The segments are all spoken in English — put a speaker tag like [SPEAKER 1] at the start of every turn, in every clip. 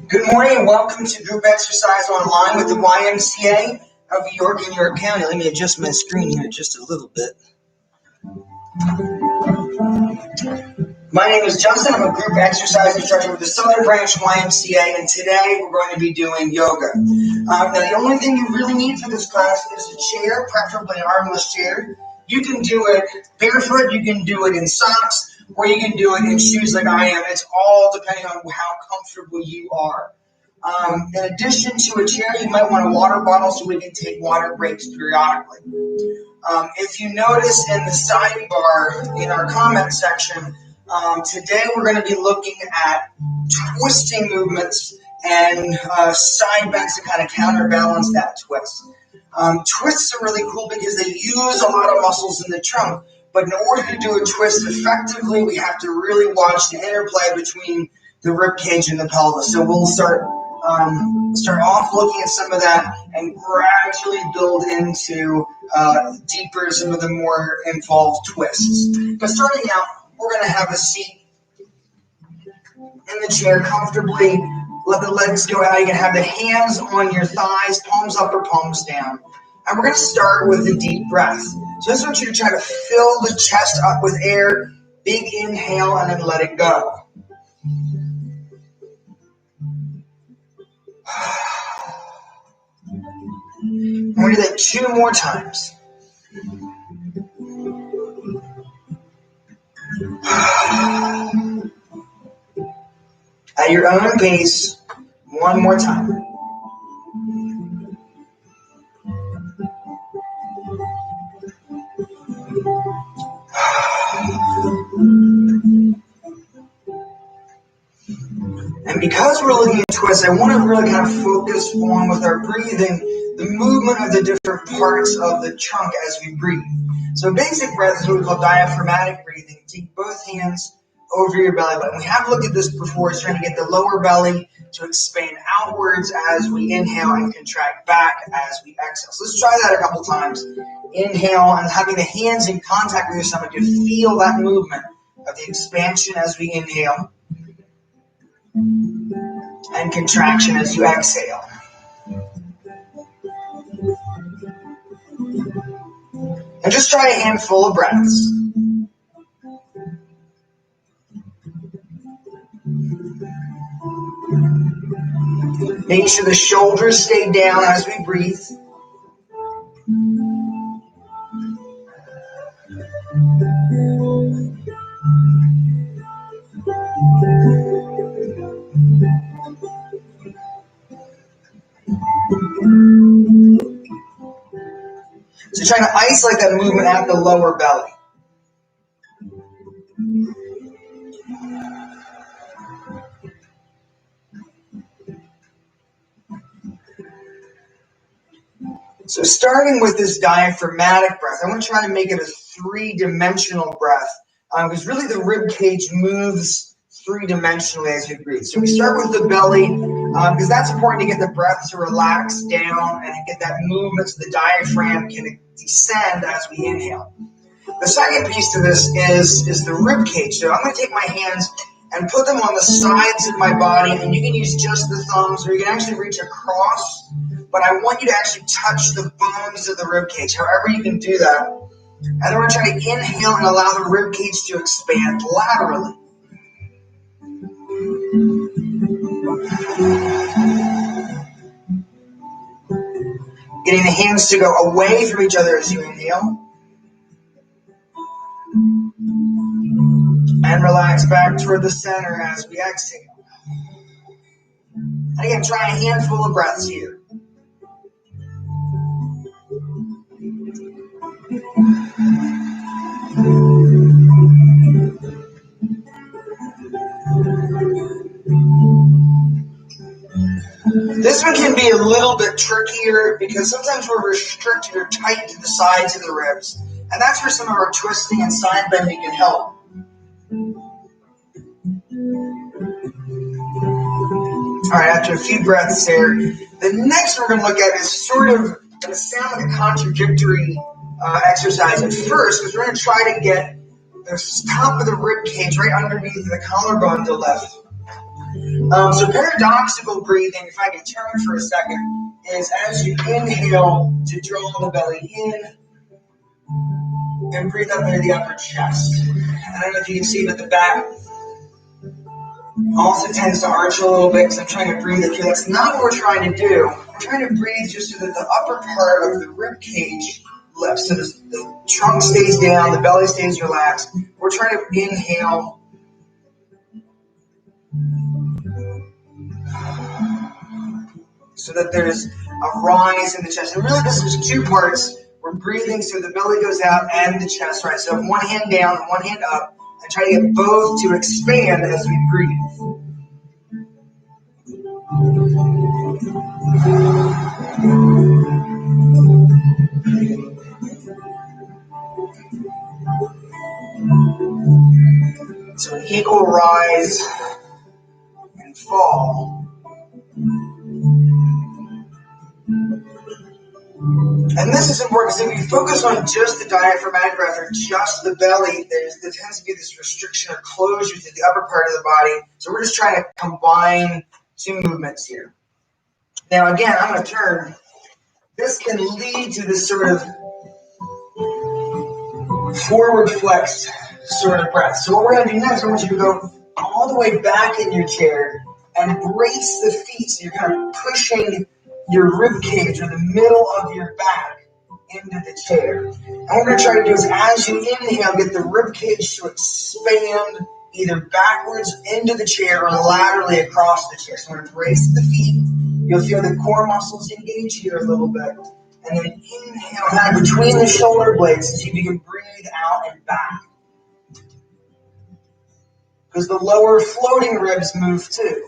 [SPEAKER 1] Good morning and welcome to group exercise online with the YMCA of York and York County. Let me adjust my screen here just a little bit. My name is Justin. I'm a group exercise instructor with the Southern Branch YMCA, and today we're going to be doing yoga. Now, the only thing you really need for this class is a chair, preferably an armless chair. You can do it barefoot, you can do it in socks, or you can do it in shoes like I am. It's all depending on how comfortable you are. In addition to a chair, you might want a water bottle so we can take water breaks periodically. If you notice in the sidebar in our comment section, today we're going to be looking at twisting movements and side bends to kind of counterbalance that twist. Twists are really cool because they use a lot of muscles in the trunk, but in order to do a twist effectively, we have to really watch the interplay between the rib cage and the pelvis. So we'll start off looking at some of that and gradually build into deeper, some of the more involved twists. But starting out, we're going to have a seat in the chair comfortably. Let the legs go out. You can have the hands on your thighs, palms up or palms down. And we're going to start with a deep breath. So I just want you to try to fill the chest up with air. Big inhale and then let it go. I'm going to do that 2 more times. At your own pace, 1 more time. And because we're looking at twists, I want to really kind of focus on with our breathing, the movement of the different parts of the trunk as we breathe. So basic breath is what we call diaphragmatic breathing. Take both hands over your belly button. We have looked at this before. It's trying to get the lower belly to expand outwards as we inhale and contract back as we exhale. So let's try that a couple times. Inhale and having the hands in contact with your stomach to feel that movement of the expansion as we inhale and contraction as you exhale. And just try a handful of breaths. Make sure the shoulders stay down as we breathe. So trying to isolate that movement at the lower belly. So starting with this diaphragmatic breath, I want to try to make it a 3-dimensional breath because really the rib cage moves 3-dimensionally as you breathe. So we start with the belly because that's important to get the breath to relax down and get that movement so the diaphragm can descend as we inhale. The second piece to this is the rib cage. So I'm going to take my hands and put them on the sides of my body, and you can use just the thumbs or you can actually reach across, but I want you to actually touch the bones of the rib cage, however you can do that. And then we're going to try to inhale and allow the rib cage to expand laterally. Getting the hands to go away from each other as you inhale. And relax back toward the center as we exhale. And again, try a handful of breaths here. This one can be a little bit trickier because sometimes we're restricted or tight to the sides of the ribs. And that's where some of our twisting and side bending can help. All right, after a few breaths there, the next we're going to look at is sort of going to sound like a contradictory exercise at first because we're going to try to get the top of the rib cage right underneath the collarbone to lift. So paradoxical breathing, if I can turn for a second, is as you inhale to draw the belly in and breathe up into the upper chest. I don't know if you can see, but the back also tends to arch a little bit because I'm trying to breathe it here. That's not what we're trying to do. We're trying to breathe just so that the upper part of the rib cage lifts, so the trunk stays down, the belly stays relaxed. We're trying to inhale so that there's a rise in the chest. And really this is two parts. We're breathing so the belly goes out and the chest, right? So one hand down, one hand up, and try to get both to expand as we breathe. So an equal rise and fall. And this is important because if you focus on just the diaphragmatic breath or just the belly, there tends to be this restriction or closure to the upper part of the body. So we're just trying to combine two movements here. Now again, I'm going to turn. This can lead to this sort of forward flex sort of breath. So what we're going to do next, I want you to go all the way back in your chair and brace the feet. So you're kind of pushing your rib cage or the middle of your back into the chair. And what we're going to try to do is as you inhale, get the rib cage to expand either backwards into the chair or laterally across the chair. So we're going to brace the feet. You'll feel the core muscles engage here a little bit. And then inhale kind of between the shoulder blades to see if you can breathe out and back. Because the lower floating ribs move too.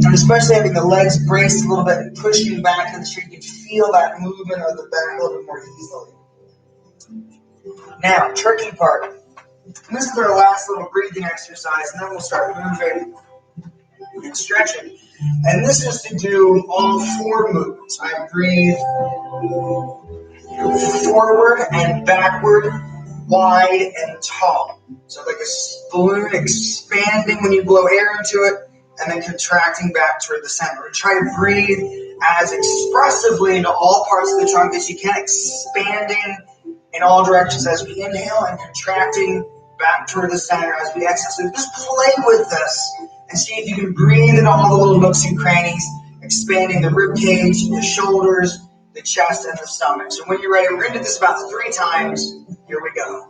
[SPEAKER 1] And especially having the legs braced a little bit and pushing back in the chair, you can feel that movement of the back a little bit more easily. Now, tricky part. And this is our last little breathing exercise, and then we'll start moving and stretching. And this is to do all four movements. I breathe forward and backward, wide and tall. So like a balloon expanding when you blow air into it, and then contracting back toward the center. Try to breathe as expressively into all parts of the trunk as you can, expanding in all directions as we inhale and contracting back toward the center as we exhale. So just play with this and see if you can breathe in all the little nooks and crannies, expanding the rib cage, the shoulders, the chest, and the stomach. So when you're ready, we're going to do this about 3 times. Here we go.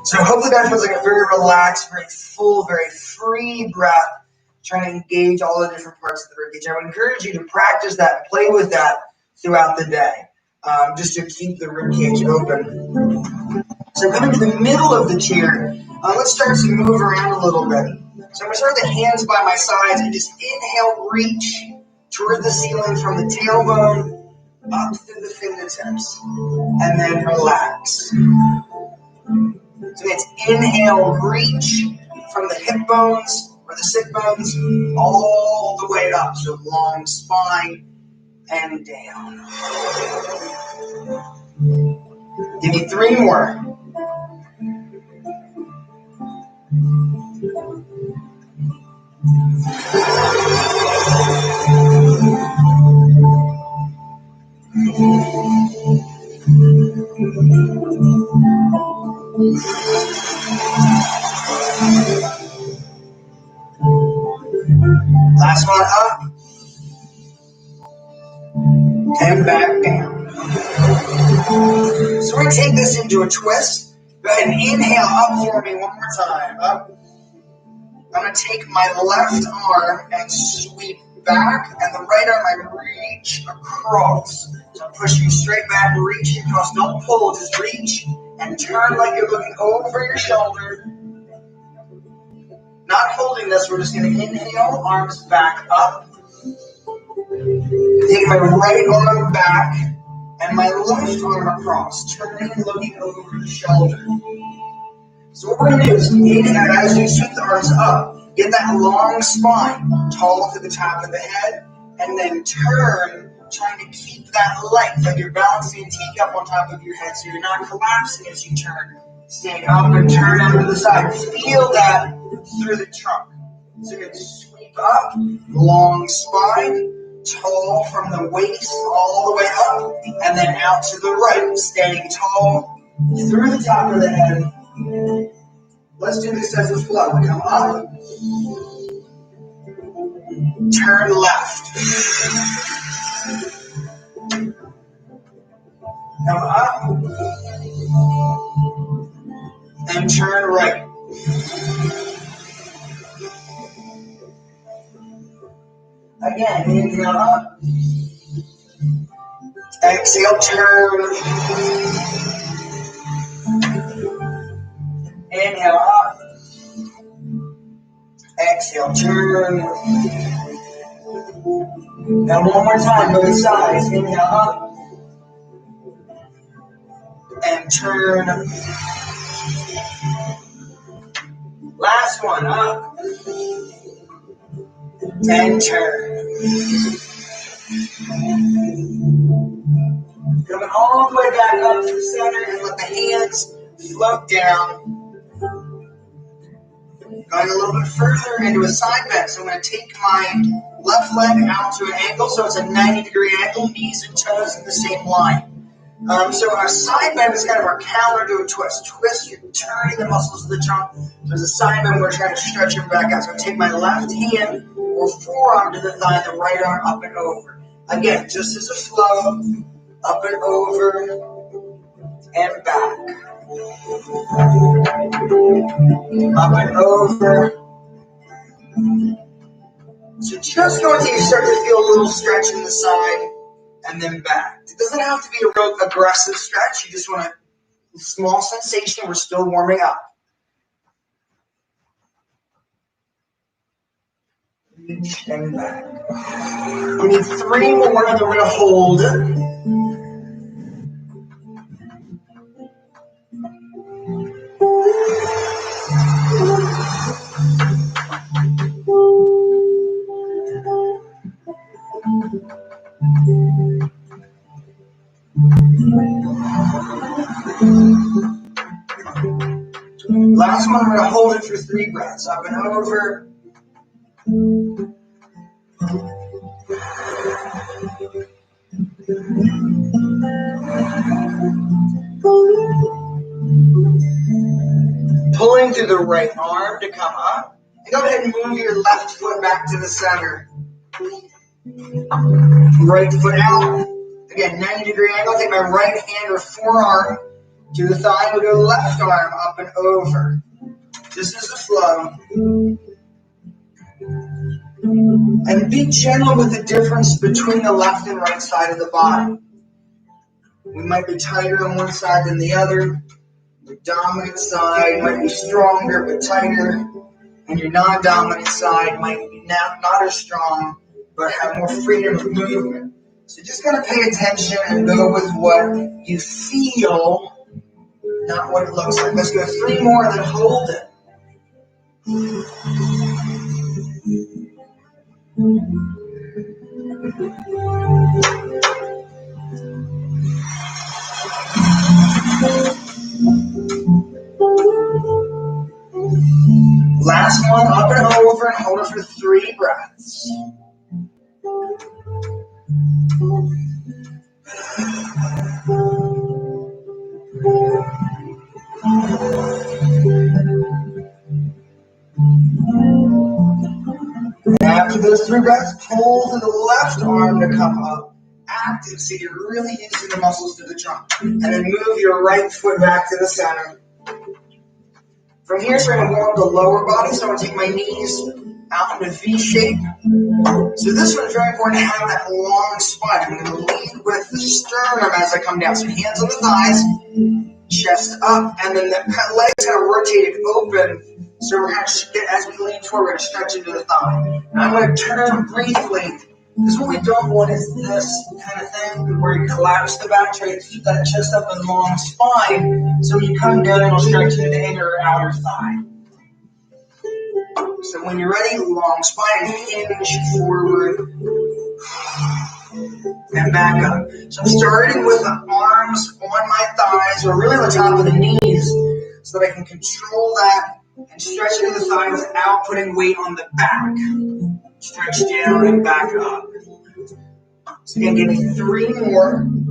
[SPEAKER 1] So hopefully that feels like a very relaxed, very full, very free breath, trying to engage all the different parts of the rib cage. I would encourage you to practice that and play with that throughout the day, just to keep the rib cage open. So coming to the middle of the chair, let's start to move around a little bit. So I'm going to start with the hands by my sides and just inhale, reach toward the ceiling from the tailbone up through the fingertips, and then relax. So it's inhale, reach from the hip bones or the sit bones all the way up. So long spine and down. Give me 3 more. Last one, up and back down. So we're going to take this into a twist. Go ahead and inhale up for me one more time. Up. I'm going to take my left arm and sweep back, and the right arm I reach across. So I'm pushing straight back, reaching across. Don't pull, just reach and turn like you're looking over your shoulder. Not holding this, we're just going to inhale, arms back up. Take my right arm back and my left arm across, turning and looking over the shoulder. So what we're going to do is inhale as we sweep the arms up, get that long spine, tall to the top of the head, and then turn, trying to keep that length, like you're balancing a teacup on top of your head, so you're not collapsing as you turn. Stay up and turn out to the side. Feel that through the trunk. So you're going to sweep up, long spine, tall from the waist all the way up, and then out to the right, staying tall through the top of the head. Let's do this as a flow. Come up, turn left. Come up, and turn right. Again, inhale up, exhale, turn. Inhale up, exhale, turn. Now one more time, both sides. Inhale up, and turn. Last one, up, and turn. Coming all the way back up to the center and let the hands float down. Going a little bit further into a side bend. So I'm going to take my left leg out to an angle, so it's a 90-degree angle, knees and toes in the same line. So our side bend is kind of our counter to a twist. Twist, you're turning the muscles of the trunk. So as a side bend, we're trying to stretch it back out. So I take my left hand or forearm to the thigh, the right arm up and over. Again, just as a flow, up and over and back. Up and over. So just go until you start to feel a little stretch in the side and then back. It doesn't have to be a real aggressive stretch. You just want a small sensation. We're still warming up. Reach and back. We need 3 more, and then we're going to hold it. Last one, we're going to hold it for 3 breaths. Up and over. Pulling through the right arm to come up. And go ahead and move your left foot back to the center. Right foot out. Again, 90-degree angle. Take my right hand or forearm to the thigh. We'll go left arm up and over. Just as a flow. And be gentle with the difference between the left and right side of the body. We might be tighter on one side than the other. The dominant side might be stronger but tighter. And your non-dominant side might be not as strong but have more freedom of movement. So just gotta pay attention and go with what you feel, not what it looks like. Let's go 3 more and then hold it. Last one, up and over, and hold it for 3 breaths. after those 3 breaths, pull to the left arm to come up. Active, so you're really using the muscles to the trunk. And then move your right foot back to the center. From here, so we're going to warm the lower body. So I'm going to take my knees out in a V shape. So this one is very important to have that long spine. I'm going to lead with the sternum as I come down. So hands on the thighs, chest up, and then the legs kind of rotated open. So we're going to get, as we lean forward, we're going to stretch into the thigh. Now I'm going to turn briefly, because what we don't want is this kind of thing where you collapse the back, try to keep that chest up and long spine. So when you come down, it'll stretch into the inner or outer thigh. So when you're ready, long spine, hinge forward and back up. So I'm starting with the arms on my thighs, or really on the top of the knees, so that I can control that and stretch into the thigh without putting weight on the back. Stretch down and back up. So again, give me 3 more. And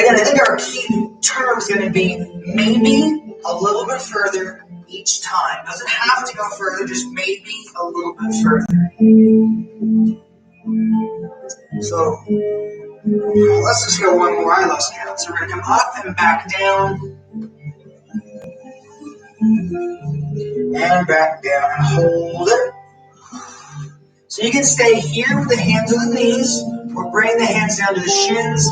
[SPEAKER 1] again, I think our key term is going to be maybe a little bit further each time. Doesn't have to go further, just maybe a little bit further. So let's just go one more. I lost count. So we're going to come up and back down. And back down and hold it. So you can stay here with the hands on the knees, or bring the hands down to the shins,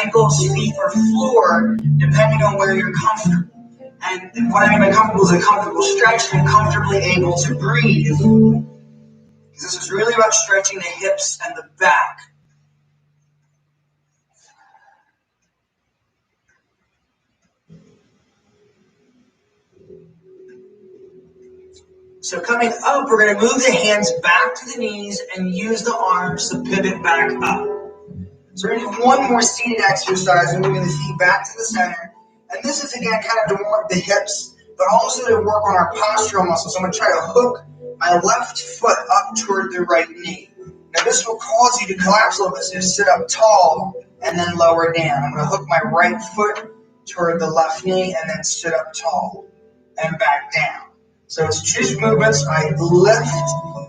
[SPEAKER 1] ankles, feet, or floor, depending on where you're comfortable. And what I mean by comfortable is a comfortable stretch and comfortably able to breathe. Because this is really about stretching the hips and the back. So coming up, we're going to move the hands back to the knees and use the arms to pivot back up. So we're going to do one more seated exercise, moving the feet back to the center. And this is, again, kind of to warm up the hips, but also to work on our postural muscles. So I'm going to try to hook my left foot up toward the right knee. Now this will cause you to collapse a little bit, so you sit up tall and then lower down. I'm going to hook my right foot toward the left knee and then sit up tall and back down. So it's just movements. I lift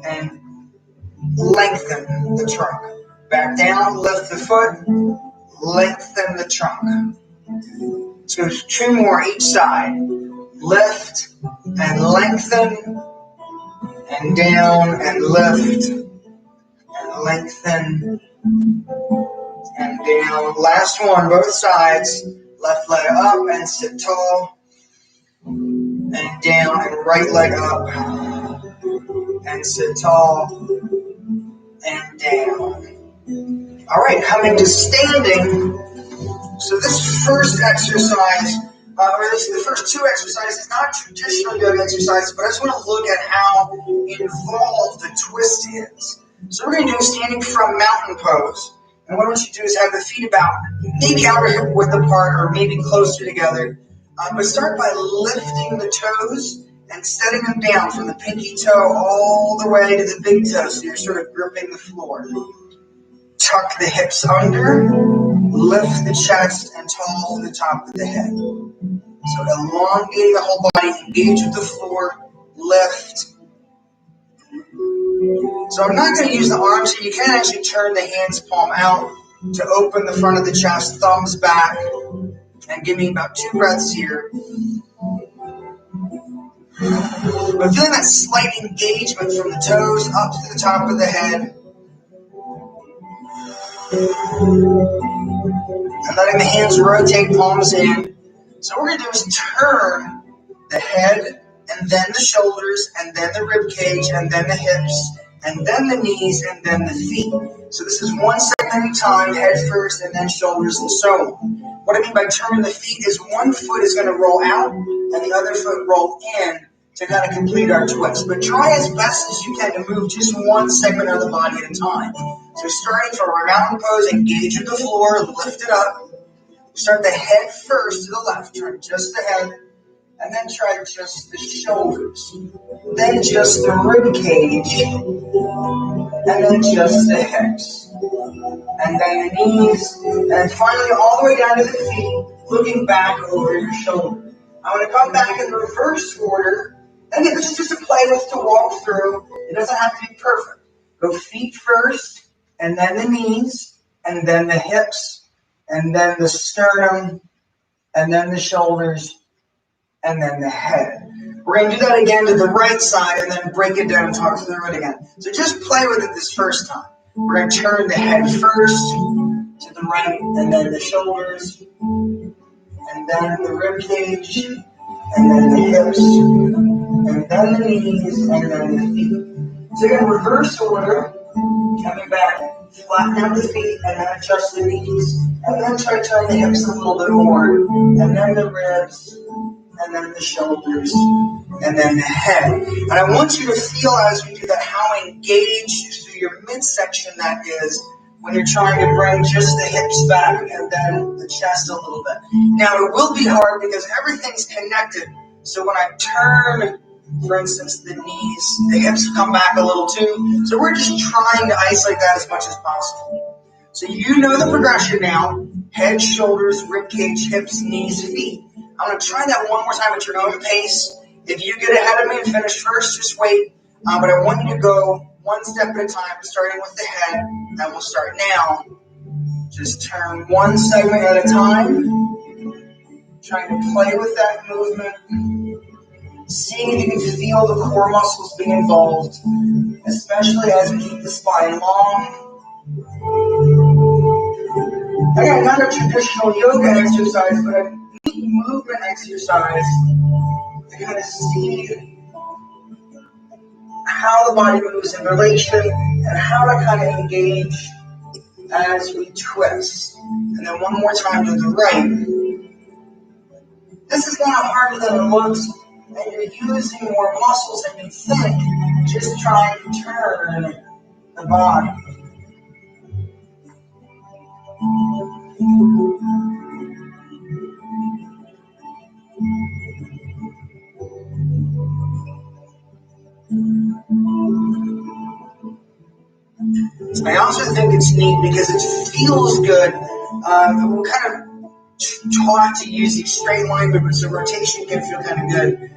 [SPEAKER 1] and lengthen the trunk. Back down, lift the foot, lengthen the trunk. So there's 2 more each side. Lift and lengthen, and down and lift, and lengthen, and down. Last one, both sides. Left leg up and sit tall, and down, and right leg up and sit tall and down. All right, coming to standing. So this first exercise, the first 2 exercises, not traditional yoga exercises, but I just want to look at how involved the twist is. So we're going to do standing from mountain pose. And what I want you to do is have the feet about maybe outer hip width apart or maybe closer together. But start by lifting the toes and setting them down from the pinky toe all the way to the big toe, so you're sort of gripping the floor. Tuck the hips under, lift the chest, and tall to the top of the head. So elongating the whole body, engage with the floor, lift. So I'm not going to use the arms here. You can actually turn the hands palm out to open the front of the chest, thumbs back, and give me about 2 breaths here. But feeling that slight engagement from the toes up to the top of the head. And letting the hands rotate, palms in. So what we're going to do is turn the head, and then the shoulders, and then the rib cage, and then the hips, and then the knees, and then the feet. So this is 1 second at a time, head first, and then shoulders, and so on. What I mean by turning the feet is one foot is going to roll out, and the other foot roll in to kind of complete our twist. But try as best as you can to move just 1 segment of the body at a time. So starting from our mountain pose, engage with the floor, lift it up. Start the head first to the left, turn just the head, and then try just the shoulders. Then just the rib cage, and then just the hips. And then the knees, and finally all the way down to the feet. looking back over your shoulder. I'm going to come back in reverse order. Again, this is just a playlist to walk through. It doesn't have to be perfect. Go feet first, and then the knees, and then the hips, and then the sternum, and then the shoulders, and then the head. We're going to do that again to the right side and then break it down and talk through it again. So just play with it this first time. We're going to turn the head first to the right, and then the shoulders, and then the rib cage, and then the hips, and then the knees, and then the feet. So again, reverse order, coming back, flatten out the feet, and then adjust the knees, and then try to turn the hips a little bit more, and then the ribs, and then the shoulders, and then the head. And I want you to feel as we do that how engaged through your midsection that is when you're trying to bring just the hips back and then the chest a little bit. Now, it will be hard because everything's connected. So when I turn, for instance, the knees, the hips come back a little too. So we're just trying to isolate that as much as possible. So you know the progression now. Head, shoulders, rib cage, hips, knees, feet. I'm going to try that one more time at your own pace. If you get ahead of me and finish first, just wait. But I want you to go one step at a time, starting with the head. And we'll start now. Just turn one segment at a time. Trying to play with that movement. Seeing if you can feel the core muscles being involved, especially as we keep the spine long. Again, not a traditional yoga exercise, but a neat movement exercise to kind of see how the body moves in relation and how to kind of engage as we twist. And then one more time to the right. This is not harder than it looks, and you're using more muscles than you think, just trying to turn the body. I also think it's neat because it feels good. We'll kind of taught to use these straight line movements, so rotation can feel kind of good.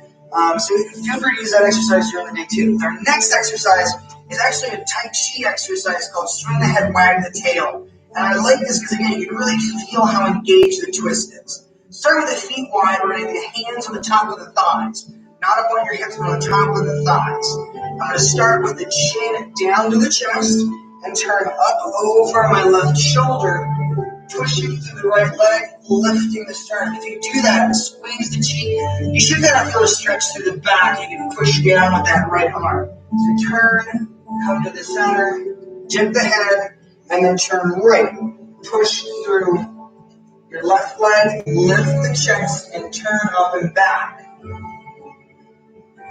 [SPEAKER 1] So feel free to use that exercise during the day too. Our next exercise is actually a Tai Chi exercise called swing the head, wag the tail. And I like this because again, you can really feel how engaged the twist is. Start with the feet wide, we're going to get the hands on the top of the thighs. Not up on your hips, but on the top of the thighs. I'm going to start with the chin down to the chest and turn up over my left shoulder, pushing through the right leg, lifting the sternum. If you do that, squeeze the cheek. You should kind of feel a stretch through the back. You can push down with that right arm. So turn, come to the center, dip the head, and then turn right. Push through your left leg, lift the chest, and turn up and back.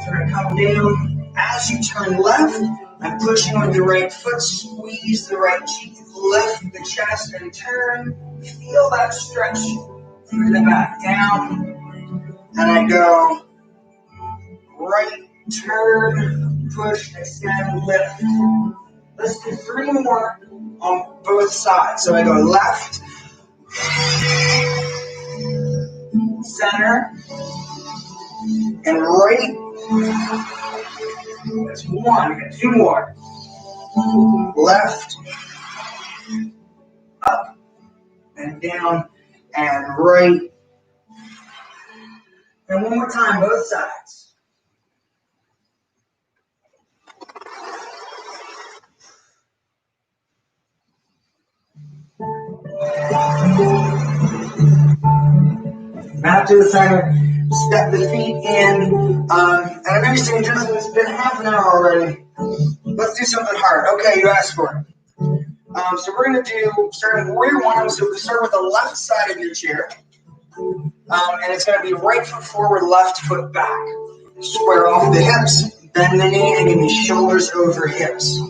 [SPEAKER 1] Turn, come down. As you turn left, I'm pushing with the right foot, squeeze the right cheek, lift the chest, and turn. Feel that stretch through the back, down. And I go right, turn, push, extend, lift. Let's do 3 more on both sides. So I go left, center, and right. That's 1. We got 2 more. Left, up, and down, and right. And one more time, both sides. Back to the center. Step the feet in. And I know you're saying, Justin, it's been half an hour already. Let's do something hard. Okay, you asked for it. So we're going to do, starting with Warrior 1, so we start with the left side of your chair. And it's going to be right foot forward, left foot back. Square off the hips, bend the knee, and give me shoulders over hips.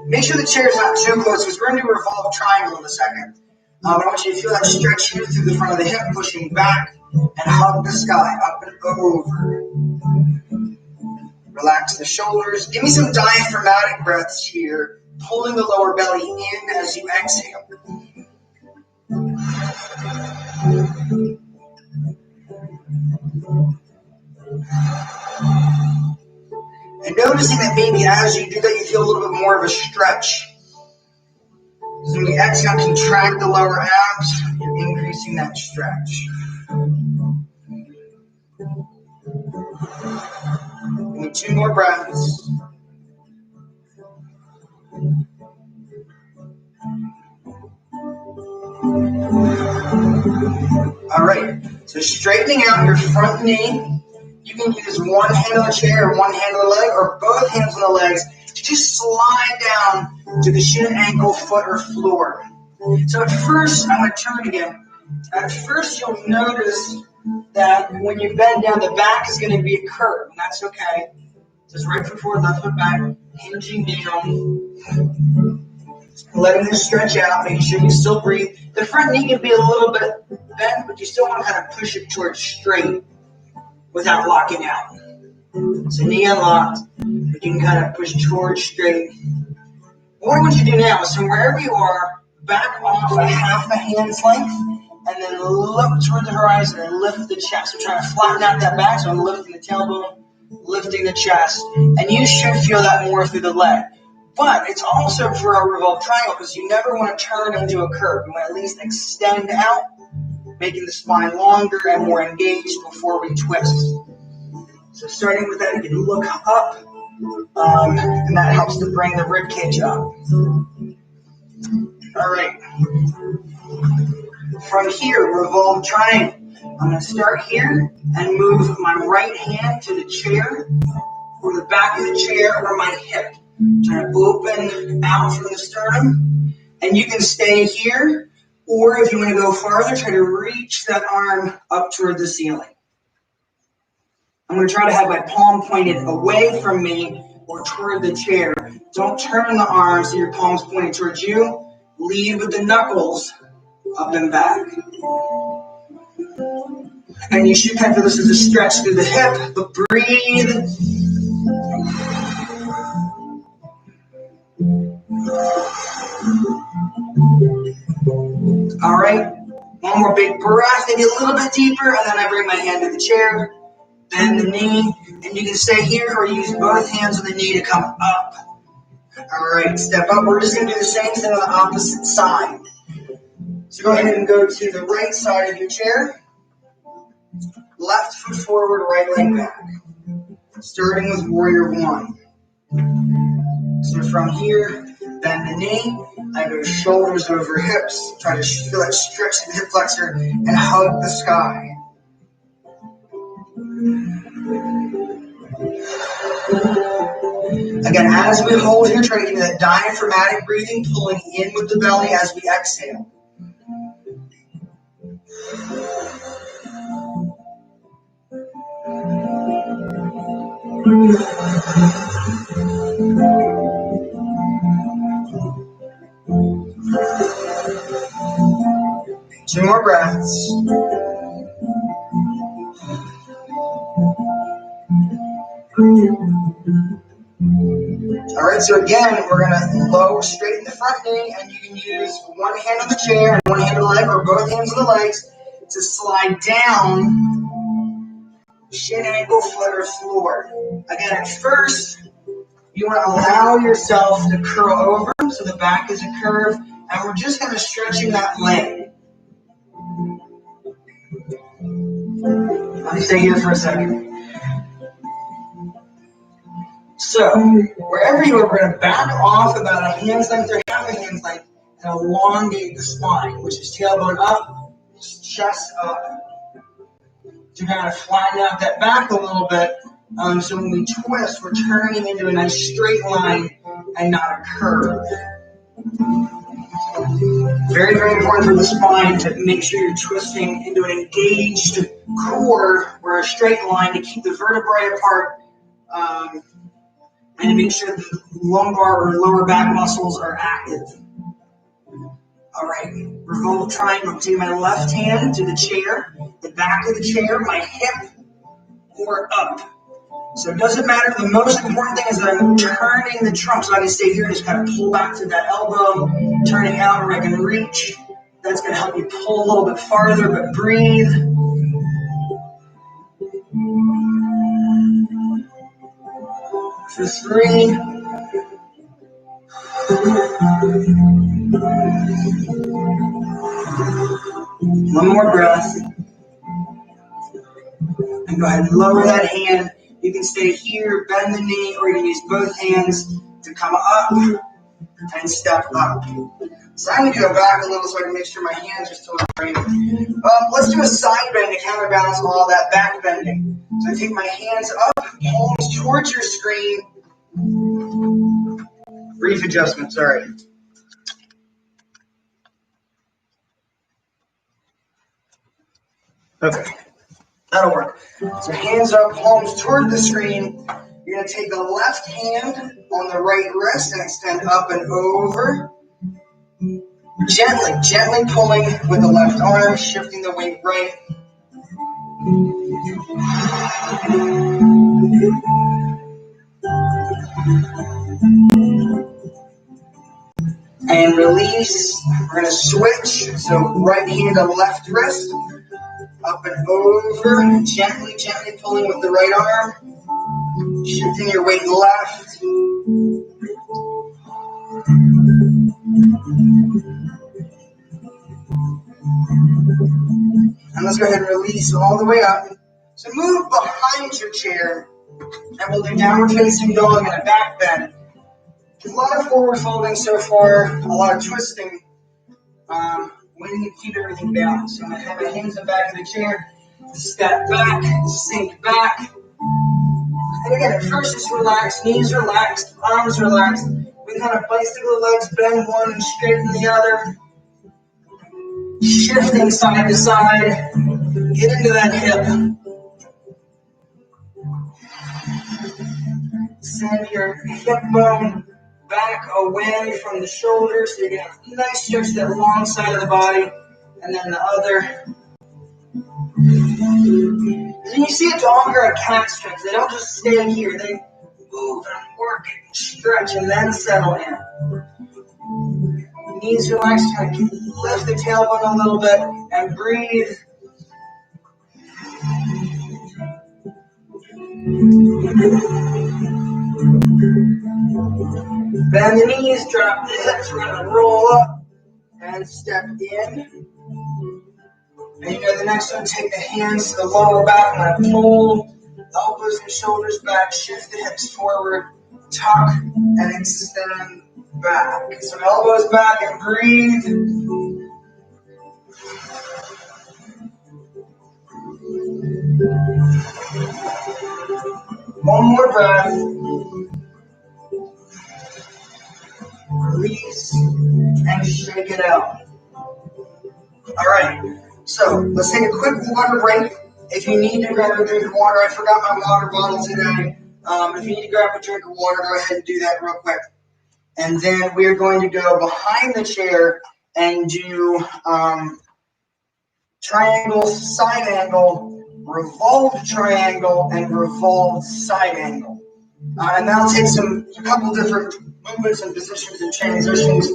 [SPEAKER 1] Make sure the chair is not too close because we're going to do a revolve triangle in a second. I want you to feel that stretch here through the front of the hip, pushing back, and hug the sky, up and over. Relax the shoulders. Give me some diaphragmatic breaths here, pulling the lower belly in as you exhale. And noticing that maybe as you do that, you feel a little bit more of a stretch. So when you exhale, contract the lower abs, you're increasing that stretch. Give me 2 more breaths. All right, so straightening out your front knee. You can use one hand on the chair or one hand on the leg or both hands on the legs to just slide down to the shin, ankle, foot, or floor. So at first, I'm going to turn again. At first, you'll notice that when you bend down, the back is going to be a curve, and that's okay. Just right foot forward, left foot back, hinging down, letting this stretch out, making sure you still breathe. The front knee can be a little bit bent, but you still want to kind of push it towards straight without locking out. So knee unlocked, but you can kind of push towards straight. What I want you to do now is from wherever you are, back off a half a hand's length, and then look toward the horizon and lift the chest. So trying to flatten out that back, so I'm lifting the tailbone, lifting the chest, and you should feel that more through the leg. But it's also for a revolved triangle because you never want to turn into a curve. You want to at least extend out, making the spine longer and more engaged before we twist. So starting with that, you can look up, and that helps to bring the rib cage up. All right. From here, revolve triangle. I'm going to start here and move my right hand to the chair, or the back of the chair, or my hip. Trying to open out from the sternum. And you can stay here, or if you want to go farther, try to reach that arm up toward the ceiling. I'm going to try to have my palm pointed away from me or toward the chair. Don't turn the arms so your palm's pointed towards you. Lead with the knuckles up and back. And you should kind of feel this as a stretch through the hip, but breathe. All right, one more big breath, maybe a little bit deeper, and then I bring my hand to the chair, bend the knee, and you can stay here or use both hands on the knee to come up. All right, step up. We're just going to do the same thing on the opposite side. So go ahead and go to the right side of your chair, left foot forward, right leg back, starting with warrior 1. So from here, bend the knee, I go shoulders over hips, try to feel that stretch in the hip flexor and hug the sky. Again, as we hold here, try to get that diaphragmatic breathing, pulling in with the belly as we exhale. Two more breaths. All right, so again, we're going to low straighten the front knee, and you can use one hand on the chair and one hand on the leg, or both hands on the legs, to slide down, shin, ankle, foot, or floor. Again, at first, you want to allow yourself to curl over, so the back is a curve, and we're just kind of stretching that leg. Let me stay here for a second. So, wherever you are, we're going to back off about a hand's length or half a hand's length and elongate the spine, which is tailbone up, chest up. To kind of flatten out that back a little bit. So when we twist, we're turning into a nice straight line and not a curve. Very, very important for the spine to make sure you're twisting into an engaged core or a straight line to keep the vertebrae apart. And to make sure the lumbar or lower back muscles are active. All right, revolve triangle. I'm taking my left hand to the chair, the back of the chair, my hip, or up. So it doesn't matter. The most important thing is that I'm turning the trunk. So I can stay here and just kind of pull back to that elbow, turning out where I can reach. That's going to help you pull a little bit farther, but breathe. for 3. One more breath. And go ahead and lower that hand. You can stay here, bend the knee, or you can use both hands to come up and step up. So I'm going to go back a little so I can make sure my hands are still in frame. Let's do a side bend to counterbalance all that back bending. So I take my hands up, palms towards your screen. Brief adjustment, sorry. Okay, that'll work. So hands up, palms toward the screen. You're going to take the left hand on the right wrist and extend up and over. Gently pulling with the left arm, shifting the weight right. And release. We're going to switch. So right hand to left wrist. Up and over. Gently pulling with the right arm. Shifting your weight left. And let's go ahead and release all the way up. So move behind your chair. And we'll do downward facing dog and a back bend. A lot of forward folding so far, a lot of twisting. We need to keep everything balanced. So I'm going to have my hands in the back of the chair, step back, sink back. And again, at first just relax, knees relaxed, arms relaxed. We kind of bicycle the legs, bend one and straighten the other. Shifting side to side. Get into that hip. Send your hip bone back away from the shoulders, so you get a nice stretch that long side of the body, and then the other. When you see a dog or a cat stretch, they don't just stay here, they move and work and stretch and then settle in. Knees relaxed, kind of lift the tailbone a little bit and breathe. Bend the knees, drop the hips, we're going to roll up and step in. And you know the next one, take the hands to the lower back, I'm going to pull elbows and shoulders back, shift the hips forward, tuck and extend back. So elbows back and breathe. One more breath. Release and shake it out. All right, so let's take a quick water break. If you need to grab a drink of water, I forgot my water bottle today. If you need to grab a drink of water, go ahead and do that real quick. And then we're going to go behind the chair and do triangle, side angle, revolved triangle, and revolved side angle. And that'll take a couple different movements and positions and transitions.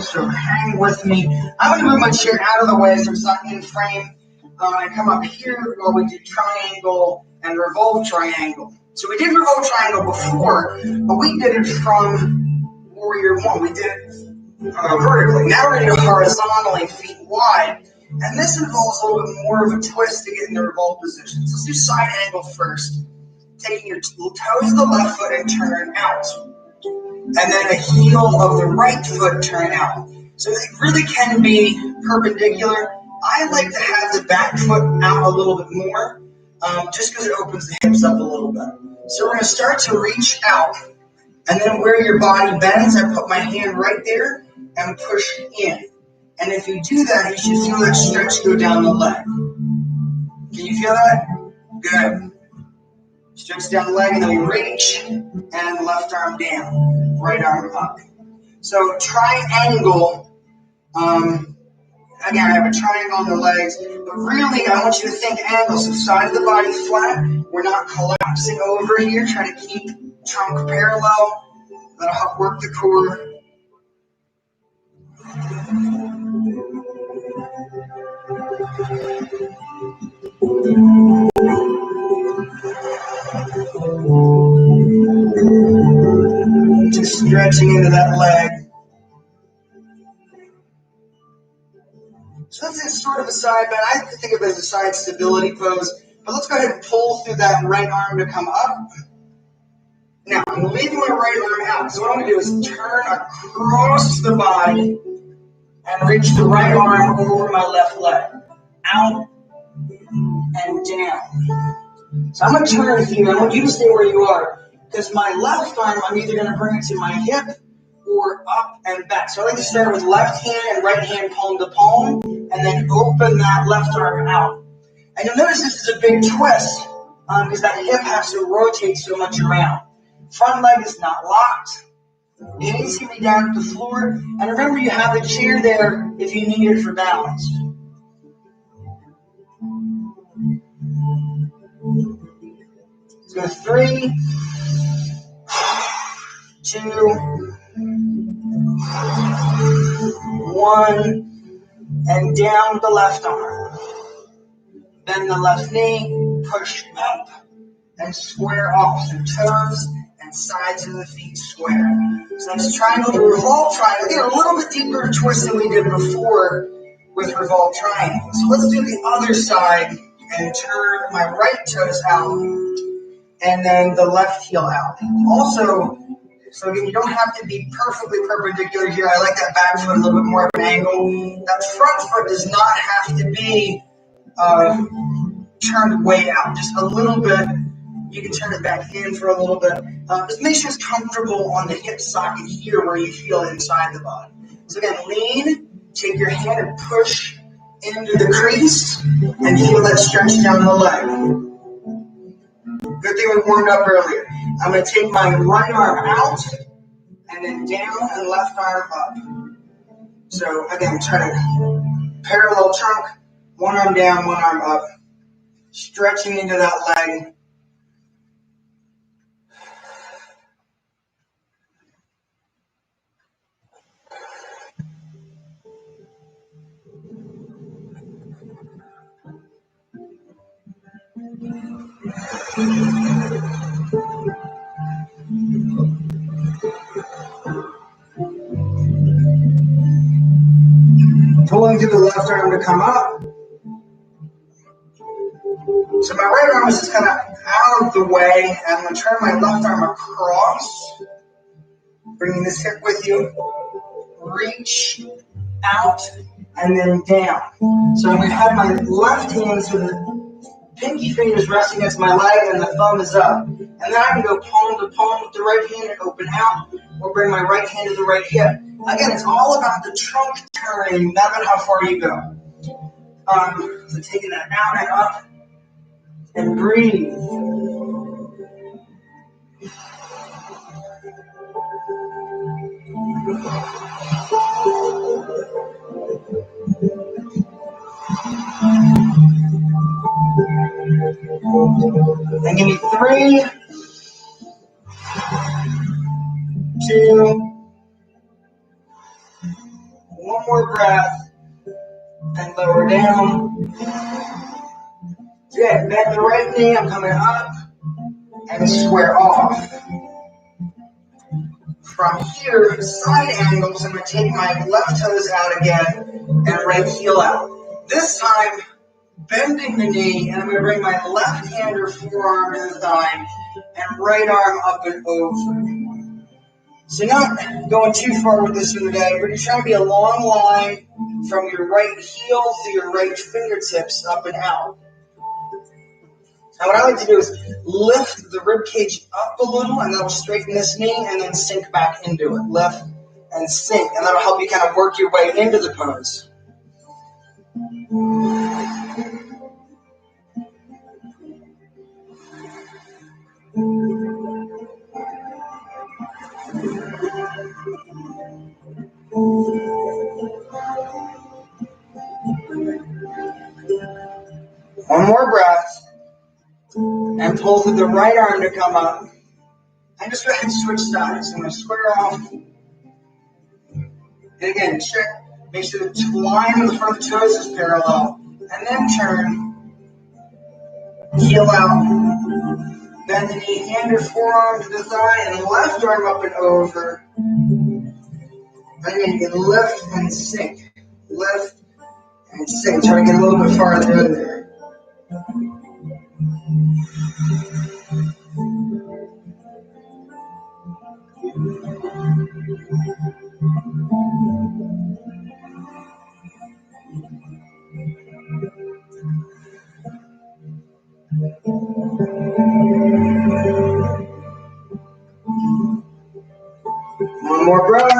[SPEAKER 1] So hang with me. I'm going to move my chair out of the way so it's not in frame. I come up here while we do triangle and revolve triangle. So we did revolve triangle before, but we did it from Warrior 1. We did it vertically. Now we're going to go horizontally, feet wide. And this involves a little bit more of a twist to get in the revolve position. So let's do side angle first. Taking your toes of the left foot and turn out. And then the heel of the right foot turn out. So it really can be perpendicular. I like to have the back foot out a little bit more, just because it opens the hips up a little bit. So we're going to start to reach out. And then where your body bends, I put my hand right there and push in. And if you do that, you should feel that stretch go down the leg. Can you feel that? Good. Stretch down the leg, and then we reach, and left arm down, right arm up. So triangle, again, I have a triangle on the legs, but really I want you to think angle. So side of the body flat, we're not collapsing over here, trying to keep trunk parallel. That'll help work the core. Really stretching into that leg. So this is sort of a side bend. I think of it as a side stability pose. But let's go ahead and pull through that right arm to come up. Now, I'm leaving my right arm out. So what I'm going to do is turn across the body and reach the right arm over my left leg. Out and down. So I'm going to turn here. I want you to stay where you are. Because my left arm, I'm either going to bring it to my hip or up and back. So I like to start with left hand and right hand palm to palm, and then open that left arm out. And you'll notice this is a big twist, because that hip has to rotate so much around. Front leg is not locked. It needs to be down at the floor. And remember, you have the chair there if you need it for balance. Let's go 3, 2, 1, and down with the left arm. Bend the left knee, push up, and square off. So toes and sides of the feet square. So that's triangle to revolve triangle. Get a little bit deeper twist than we did before with revolve triangle. So let's do the other side and turn my right toes out and then the left heel out. Also, so again, you don't have to be perfectly perpendicular here. I like that back foot a little bit more of an angle. That front foot does not have to be turned way out, just a little bit. You can turn it back in for a little bit. Just make sure it's comfortable on the hip socket here where you feel it inside the body. So again, lean, take your hand and push into the crease and feel that stretch down the leg. Good thing we warmed up earlier. I'm going to take my right arm out and then down and left arm up. So again, try to parallel trunk, one arm down, one arm up, stretching into that leg. Pulling through the left arm to come up. So my right arm is just kind of out of the way, and I'm going to turn my left arm across, bringing this hip with you. Reach out and then down. So I'm going to have my left hand, so the pinky finger is resting against my leg and the thumb is up. And then I can go palm to palm with the right hand and open out, or bring my right hand to the right hip. Again, it's all about the trunk turning, not about how far you go. So taking that out and up, and breathe. And give me 3, 2, one more breath, and lower down. Yeah, bend the right knee, I'm coming up, and square off. From here, side angles, I'm going to take my left toes out again, and right heel out. This time, bending the knee, and I'm going to bring my left hand or forearm to the thigh, and right arm up and over. So not going too far with this one today. We're just trying to be a long line from your right heel to your right fingertips up and out. Now what I like to do is lift the rib cage up a little, and that'll straighten this knee, and then sink back into it. Lift and sink, and that'll help you kind of work your way into the pose. One more breath. And pull through the right arm to come up. And just go ahead and switch sides. I'm going to square off. And again, check. Make sure the line in the front of the toes is parallel. And then turn. Heel out. Bend the knee, hand or forearm to the thigh, and left arm up and over. Again, you can lift and sink. Lift and sink. Try to get a little bit farther in there. One more breath.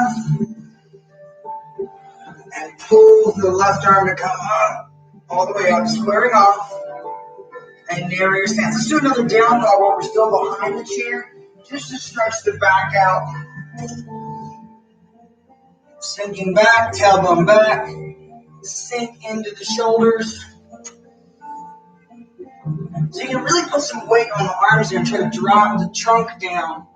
[SPEAKER 1] And pull the left arm to come up, all the way up, squaring off. And narrow your stance. Let's do another down dog while we're still behind the chair, just to stretch the back out. Sinking back, tailbone back. Sink into the shoulders. So you can really put some weight on the arms here and try to drop the trunk down.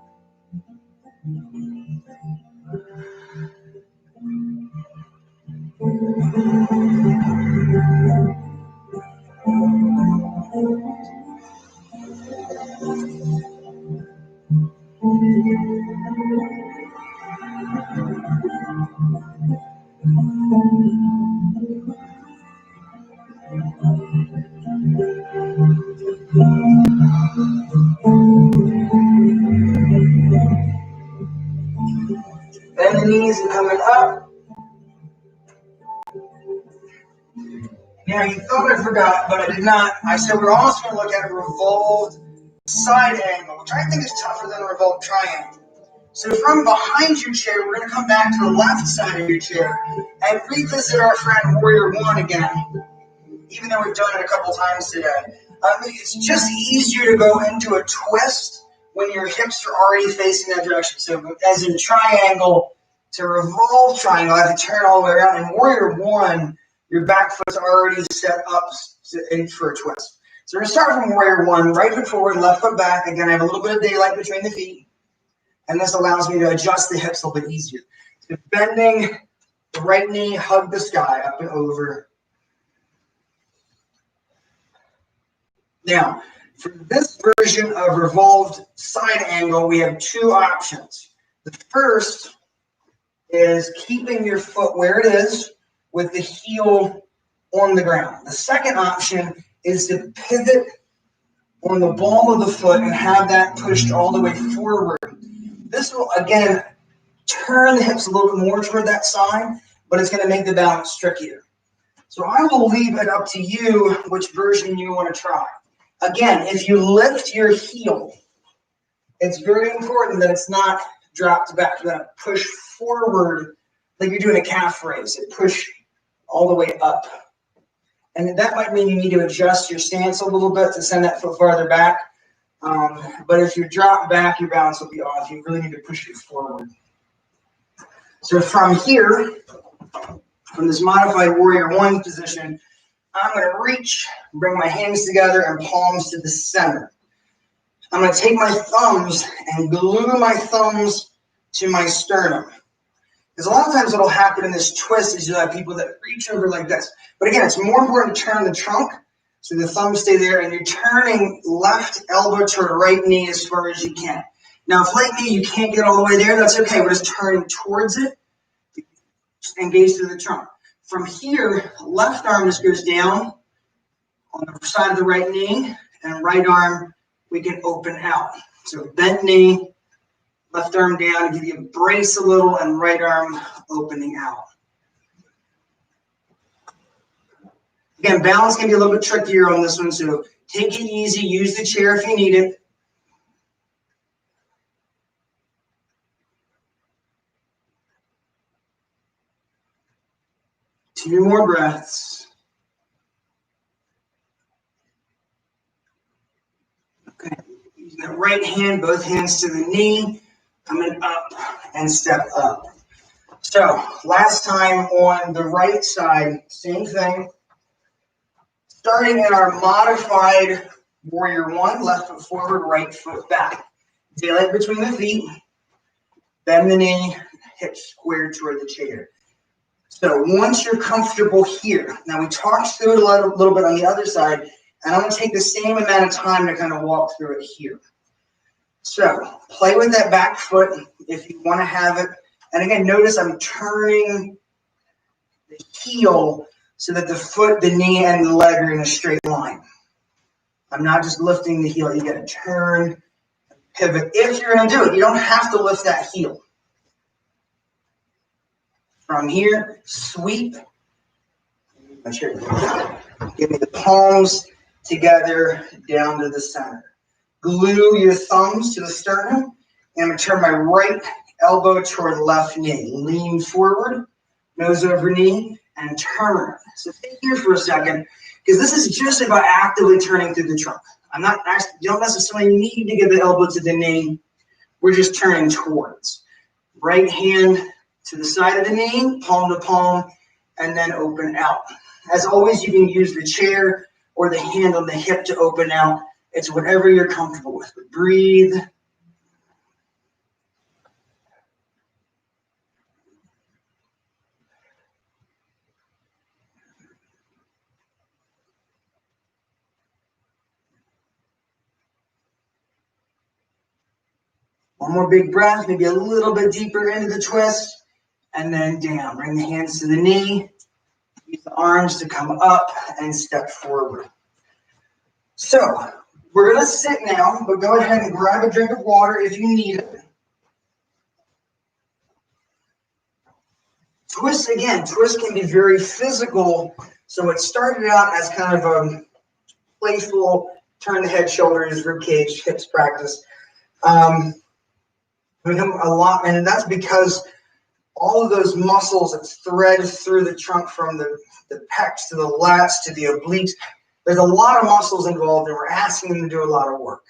[SPEAKER 1] Bend the knees and coming up. Now you thought I forgot, but I did not. I said we're also going to look at a revolved side angle, which I think is tougher than a revolved triangle. So from behind your chair, we're going to come back to the left side of your chair and revisit our friend Warrior One again, even though we've done it a couple times today. It's just easier to go into a twist when your hips are already facing that direction. So as in triangle to revolve triangle, I have to turn all the way around. In Warrior One, your back foot's already set up in for a twist. So we're going to start from Warrior One, right foot forward, left foot back. Again, I have a little bit of daylight between the feet. And this allows me to adjust the hips a little bit easier. So bending the right knee, hug the sky, up and over. Now, for this version of revolved side angle, we have two options. The first is keeping your foot where it is with the heel on the ground. The second option is to pivot on the ball of the foot and have that pushed all the way forward. This will, again, turn the hips a little bit more toward that side, but it's going to make the balance trickier. So I will leave it up to you which version you want to try. Again, if you lift your heel, it's very important that it's not dropped back. You're going to push forward like you're doing a calf raise. It push all the way up. And that might mean you need to adjust your stance a little bit to send that foot farther back. But if you drop back, your balance will be off. You really need to push it forward. So from here, from this modified Warrior One position, I'm going to reach, bring my hands together and palms to the center. I'm going to take my thumbs and glue my thumbs to my sternum. Because a lot of times what will happen in this twist is you'll have people that reach over like this. But again, it's more important to turn the trunk so the thumbs stay there, and you're turning left elbow to right knee as far as you can. Now, if right knee you can't get all the way there, that's okay. We're just turning towards it, engage through the trunk. From here, left arm just goes down on the side of the right knee, and right arm we can open out. So bent knee, left arm down, give you a brace a little, and right arm opening out. Again, balance can be a little bit trickier on this one, so take it easy. Use the chair if you need it. Two more breaths. Okay, using that right hand, both hands to the knee, coming up and step up. So last time on the right side, same thing. Starting in our modified Warrior One, left foot forward, right foot back. Daylight between the feet, bend the knee, hips square toward the chair. So once you're comfortable here, now we talked through it a little bit on the other side, and I'm going to take the same amount of time to kind of walk through it here. So play with that back foot if you want to have it. And again, notice I'm turning the heel so that the foot, the knee, and the leg are in a straight line. I'm not just lifting the heel. You got to turn, pivot. If you're going to do it, you don't have to lift that heel. From here, sweep. Give me the palms together down to the center. Glue your thumbs to the sternum. And I'm going to turn my right elbow toward the left knee. Lean forward, nose over knee, and turn. So stay here for a second, because this is just about actively turning through the trunk. You don't necessarily need to get the elbow to the knee. We're just turning towards. Right hand to the side of the knee, palm to palm, and then open out. As always, you can use the chair or the hand on the hip to open out. It's whatever you're comfortable with. But breathe. One more big breath, maybe a little bit deeper into the twist, and then down. Bring the hands to the knee. Use the arms to come up and step forward. So we're going to sit now, but go ahead and grab a drink of water if you need it. Twist can be very physical. So it started out as kind of a playful turn the head, shoulders, rib cage, hips practice. Become a lot, and that's because all of those muscles that thread through the trunk from the pecs to the lats to the obliques, there's a lot of muscles involved, and we're asking them to do a lot of work.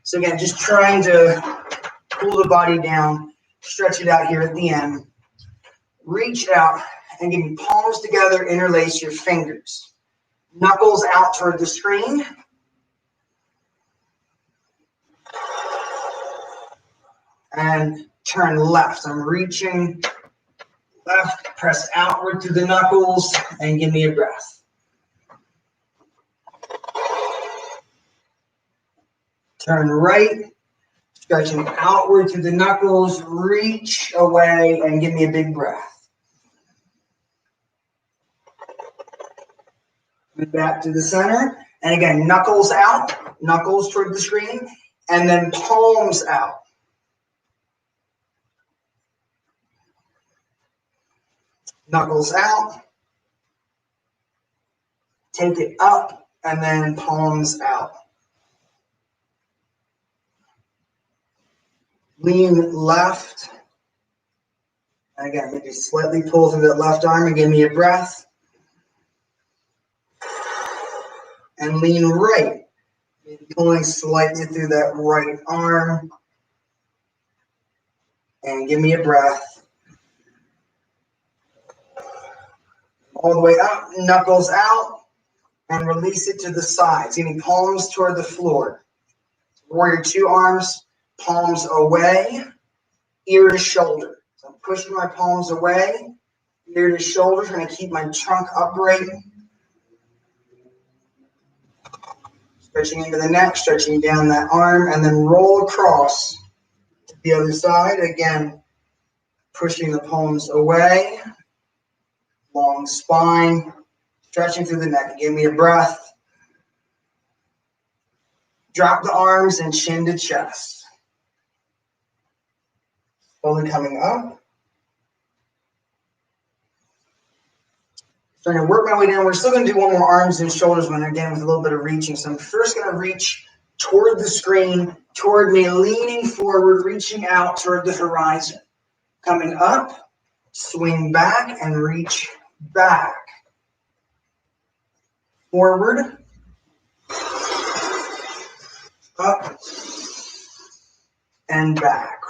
[SPEAKER 1] So again, just trying to pull the body down, stretch it out here at the end. Reach out and give me palms together, interlace your fingers. Knuckles out toward the screen. And turn left. I'm reaching left, press outward through the knuckles, and give me a breath. Turn right, stretching outward through the knuckles, reach away, and give me a big breath. Back to the center, and again, knuckles out, knuckles toward the screen, and then palms out. Knuckles out, take it up, and then palms out. Lean left, and again, maybe slightly pull through that left arm and give me a breath. And lean right, pulling slightly through that right arm, and give me a breath. All the way up, knuckles out, and release it to the sides. Give me palms toward the floor. Warrior two arms, palms away, ear to shoulder. So I'm pushing my palms away, ear to shoulder, trying to keep my trunk upright. Stretching into the neck, stretching down that arm, and then roll across to the other side. Again, pushing the palms away. Long spine, stretching through the neck. Give me a breath. Drop the arms and chin to chest. Slowly coming up. Starting to work my way down. We're still going to do one more arms and shoulders one, again, with a little bit of reaching. So I'm first going to reach toward the screen, toward me, leaning forward, reaching out toward the horizon. Coming up, swing back and reach back. Forward, up, and back.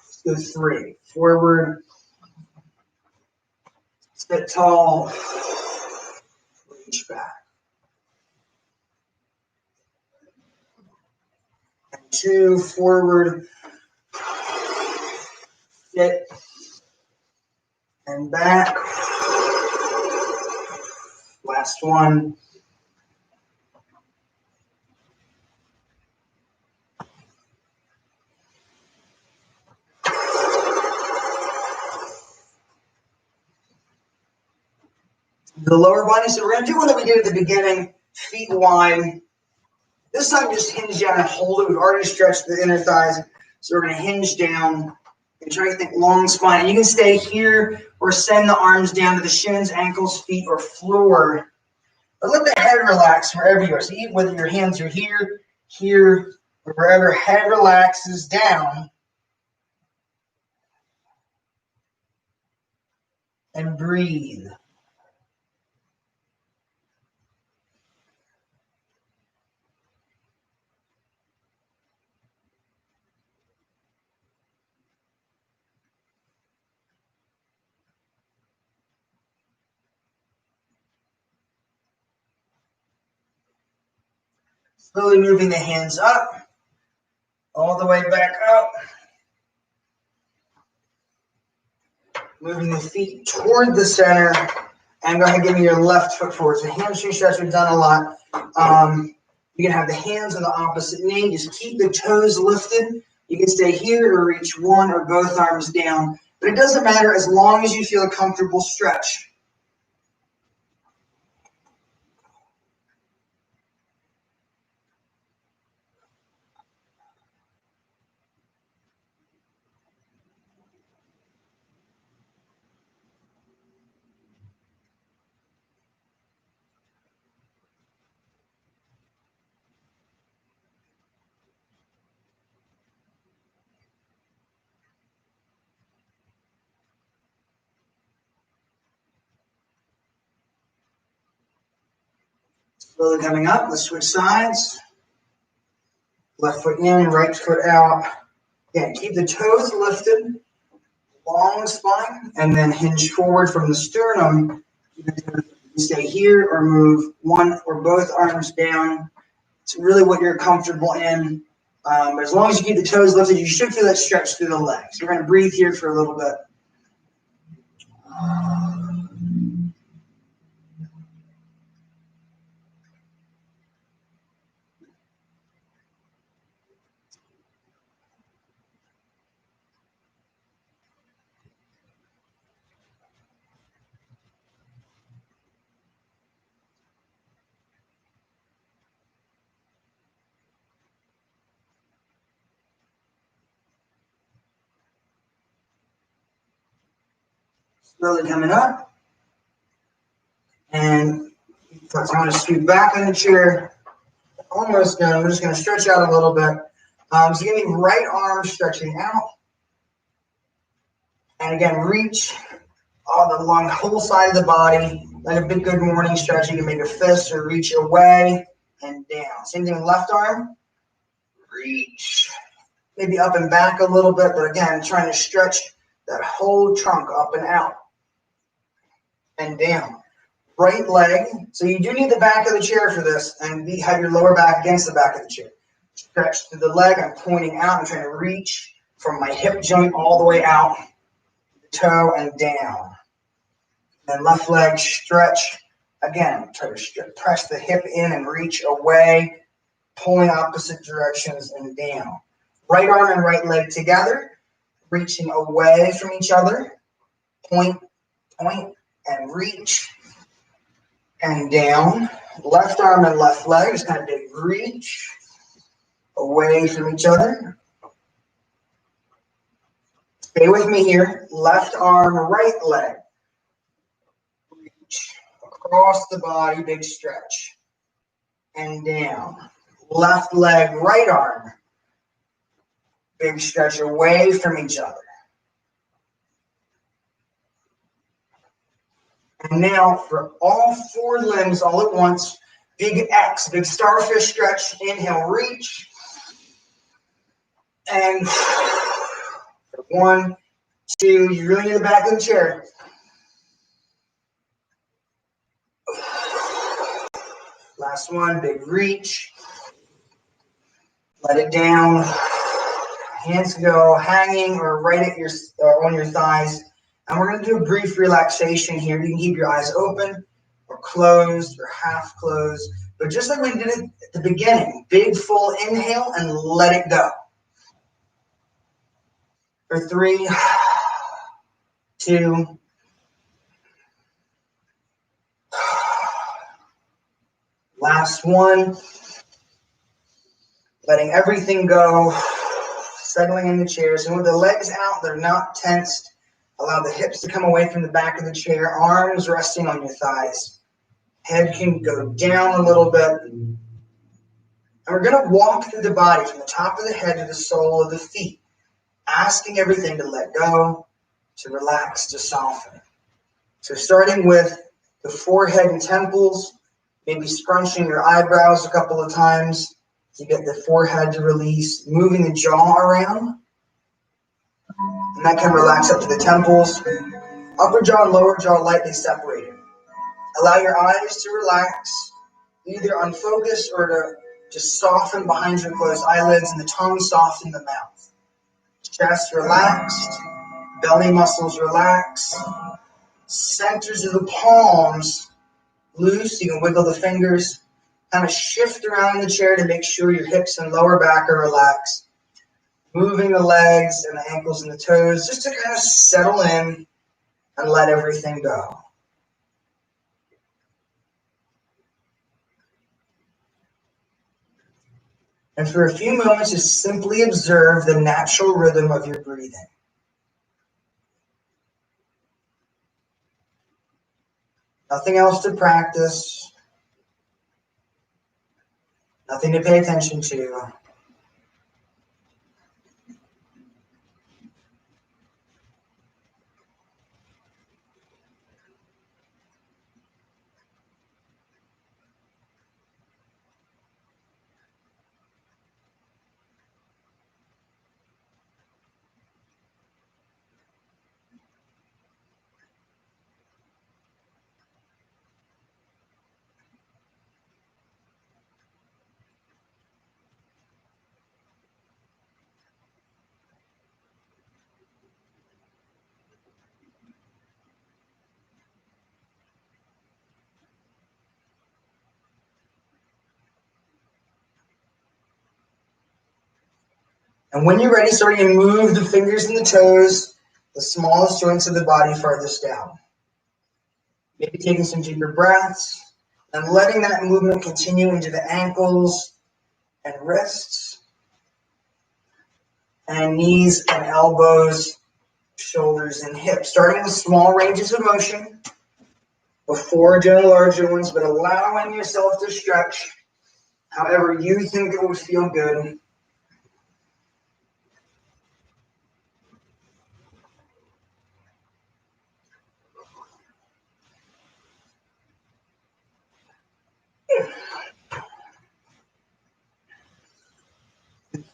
[SPEAKER 1] Let's go three. Forward, sit tall, reach back. And two, forward, sit, and back. Last one. The lower body. So we're going to do one that we did at the beginning, feet wide. This time just hinge down and hold it. We've already stretched the inner thighs. So we're going to hinge down and try to think long spine. And you can stay here or send the arms down to the shins, ankles, feet, or floor. But let the head relax wherever you are. So even whether your hands are here, here, or wherever, head relaxes down. And breathe. Slowly moving the hands up, all the way back up. Moving the feet toward the center. And go ahead and give me your left foot forward. So hamstring stretch, we've done a lot. You can have the hands on the opposite knee. Just keep the toes lifted. You can stay here or reach one or both arms down. But it doesn't matter as long as you feel a comfortable stretch. Slowly coming up, let's switch sides. Left foot in, right foot out. Again, keep the toes lifted, long spine, and then hinge forward from the sternum. You can stay here or move one or both arms down. It's really what you're comfortable in. But as long as you keep the toes lifted, you should feel that stretch through the legs. We're going to breathe here for a little bit. Slowly coming up. And I'm going to scoot back on the chair. Almost done. We're just going to stretch out a little bit. So give me right arm stretching out. And again, reach along the whole side of the body. Like a big good morning stretch. You can make a fist or reach away and down. Same thing with left arm. Reach. Maybe up and back a little bit, but again, trying to stretch that whole trunk up and out and down. Right leg. So you do need the back of the chair for this, and have your lower back against the back of the chair. Stretch through the leg. I'm pointing out. I'm trying to reach from my hip joint all the way out, the toe and down. Then left leg stretch. Again, try to press the hip in and reach away, pulling opposite directions and down. Right arm and right leg together, reaching away from each other. Point, point, and reach. And down. Left arm and left leg, just kind of big reach away from each other. Stay with me here. Left arm, right leg. Reach across the body, big stretch. And down. Left leg, right arm. Big stretch away from each other. And now for all four limbs all at once, big X, big starfish stretch. Inhale, reach. And 1, 2, you really need the back of the chair. Last one, big reach. Let it down. Hands go hanging or right at your on your thighs. And we're going to do a brief relaxation here. You can keep your eyes open or closed or half closed. But just like we did it at the beginning, big full inhale and let it go. For 3, 2, Last one. Letting everything go. Settling in the chairs. And with the legs out, they're not tensed. Allow the hips to come away from the back of the chair. Arms resting on your thighs. Head can go down a little bit. And we're going to walk through the body from the top of the head to the sole of the feet. Asking everything to let go, to relax, to soften. So starting with the forehead and temples, maybe scrunching your eyebrows a couple of times to get the forehead to release, moving the jaw around. And that can relax up to the temples. Upper jaw and lower jaw lightly separated. Allow your eyes to relax, either unfocused or to just soften behind your closed eyelids, and the tongue soften the mouth. Chest relaxed, belly muscles relaxed, centers of the palms loose. You can wiggle the fingers, kind of shift around in the chair to make sure your hips and lower back are relaxed. Moving the legs and the ankles and the toes just to kind of settle in and let everything go. And for a few moments, just simply observe the natural rhythm of your breathing. Nothing else to practice. Nothing to pay attention to. And when you're ready, starting to move the fingers and the toes, the smallest joints of the body farthest down. Maybe taking some deeper breaths and letting that movement continue into the ankles and wrists and knees and elbows, shoulders and hips. Starting with small ranges of motion before doing larger ones, but allowing yourself to stretch however you think it would feel good.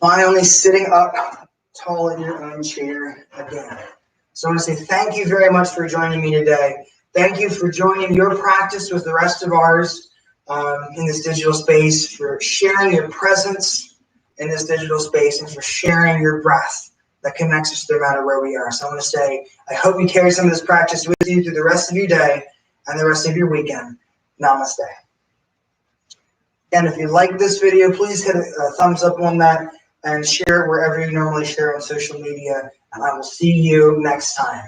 [SPEAKER 1] Finally, sitting up tall in your own chair again. So I want to say thank you very much for joining me today. Thank you for joining your practice with the rest of ours in this digital space, for sharing your presence in this digital space, and for sharing your breath that connects us no matter where we are. So I want to say, I hope you carry some of this practice with you through the rest of your day and the rest of your weekend. Namaste. And if you like this video, please hit a thumbs up on that and share it wherever you normally share on social media. And I will see you next time.